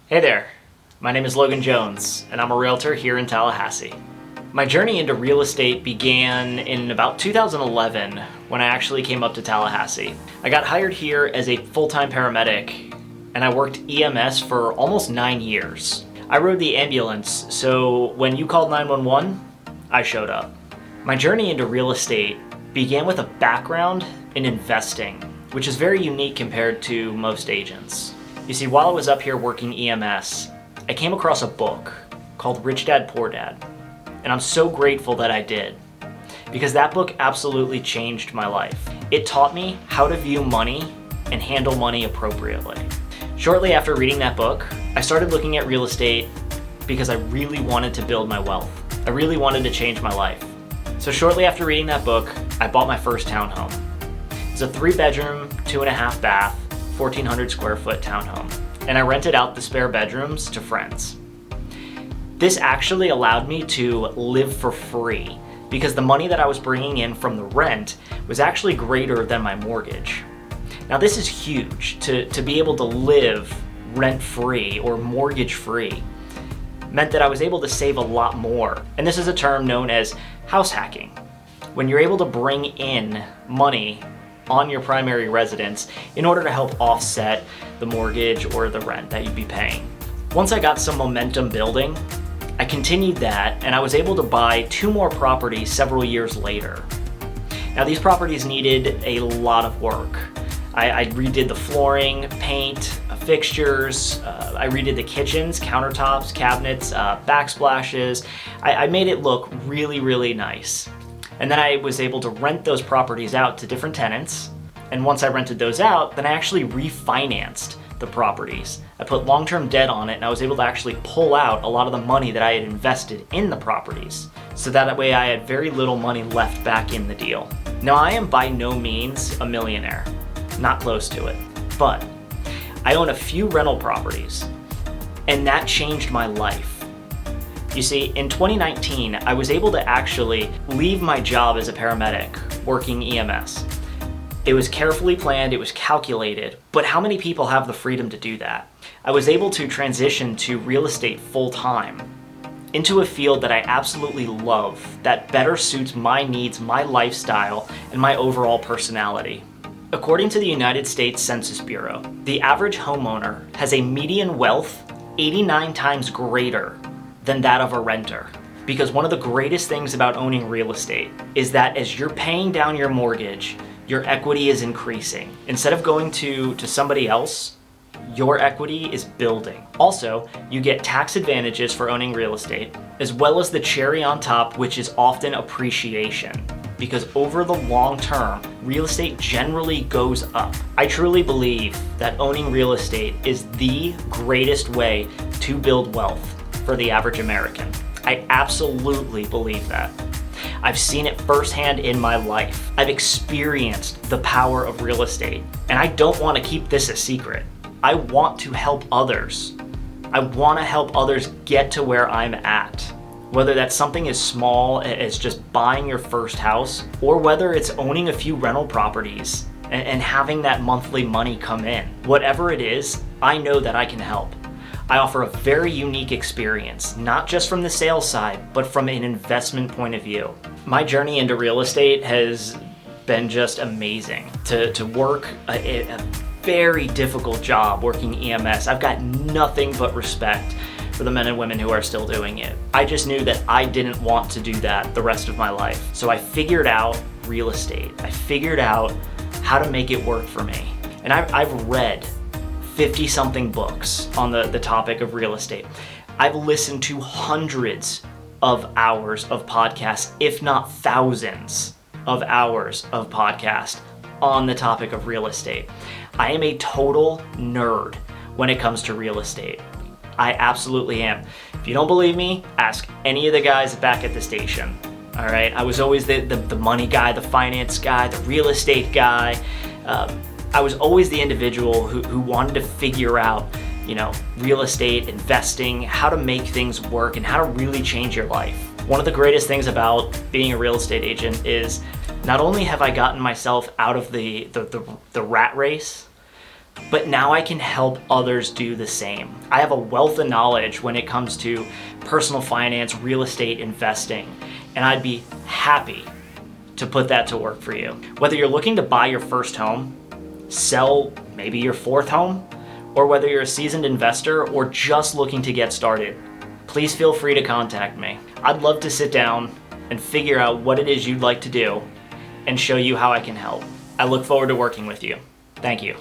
Hey there, my name is Logan Jones, and I'm a realtor here in Tallahassee. My journey into real estate began in about 2011 when I actually came up to Tallahassee. I got hired here as a full-time paramedic, and I worked EMS for almost 9 years. I rode the ambulance, so when you called 911, I showed up. My journey into real estate began with a background in investing, which is very unique compared to most agents. You see, while I was up here working EMS, I came across a book called Rich Dad Poor Dad, and I'm so grateful that I did, because that book absolutely changed my life. It taught me how to view money and handle money appropriately. Shortly after reading that book, I started looking at real estate because I really wanted to build my wealth. I really wanted to change my life. So shortly after reading that book, I bought my first townhome. It's a 3-bedroom, 2.5 bath, 1,400 square foot townhome, and I rented out the spare bedrooms to friends. This actually allowed me to live for free because the money that I was bringing in from the rent was actually greater than my mortgage. Now this is huge. To be able to live rent-free or mortgage-free meant that I was able to save a lot more. And this is a term known as house hacking. When you're able to bring in money on your primary residence in order to help offset the mortgage or the rent that you'd be paying. Once I got some momentum building, I continued that and I was able to buy 2 more properties several years later. Now these properties needed a lot of work. I redid the flooring, paint, fixtures, I redid the kitchens, countertops, cabinets, backsplashes. I made it look really, really nice. And then I was able to rent those properties out to different tenants. And once I rented those out, then I actually refinanced the properties. I put long-term debt on it and I was able to actually pull out a lot of the money that I had invested in the properties. So that way I had very little money left back in the deal. Now I am by no means a millionaire, not close to it, but I own a few rental properties and that changed my life. You see, in 2019, I was able to actually leave my job as a paramedic working EMS. It was carefully planned, it was calculated, but how many people have the freedom to do that? I was able to transition to real estate full-time into a field that I absolutely love, that better suits my needs, my lifestyle, and my overall personality. According to the United States Census Bureau, the average homeowner has a median wealth 89 times greater than that of a renter. Because one of the greatest things about owning real estate is that as you're paying down your mortgage, your equity is increasing. Instead of going to somebody else, your equity is building. Also, you get tax advantages for owning real estate, as well as the cherry on top, which is often appreciation. Because over the long term, real estate generally goes up. I truly believe that owning real estate is the greatest way to build wealth for the average American. I absolutely believe that. I've seen it firsthand in my life. I've experienced the power of real estate, and I don't want to keep this a secret. I want to help others. I want to help others get to where I'm at. Whether that's something as small as just buying your first house, or whether it's owning a few rental properties and having that monthly money come in. Whatever it is, I know that I can help. I offer a very unique experience, not just from the sales side, but from an investment point of view. My journey into real estate has been just amazing. To work a very difficult job working EMS, I've got nothing but respect for the men and women who are still doing it. I just knew that I didn't want to do that the rest of my life. So I figured out real estate. I figured out how to make it work for me. And I've read 50-something books on the topic of real estate. I've listened to hundreds of hours of podcasts, if not thousands of hours of podcasts on the topic of real estate. I am a total nerd when it comes to real estate. I absolutely am. If you don't believe me, ask any of the guys back at the station. All right, I was always the money guy, the finance guy, the real estate guy. I was always the individual who wanted to figure out, real estate, investing, how to make things work, and how to really change your life. One of the greatest things about being a real estate agent is not only have I gotten myself out of the rat race, but now I can help others do the same. I have a wealth of knowledge when it comes to personal finance, real estate investing, and I'd be happy to put that to work for you. Whether you're looking to buy your first home, sell maybe your fourth home, or whether you're a seasoned investor or just looking to get started, please feel free to contact me. I'd love to sit down and figure out what it is you'd like to do and show you how I can help. I look forward to working with you. Thank you.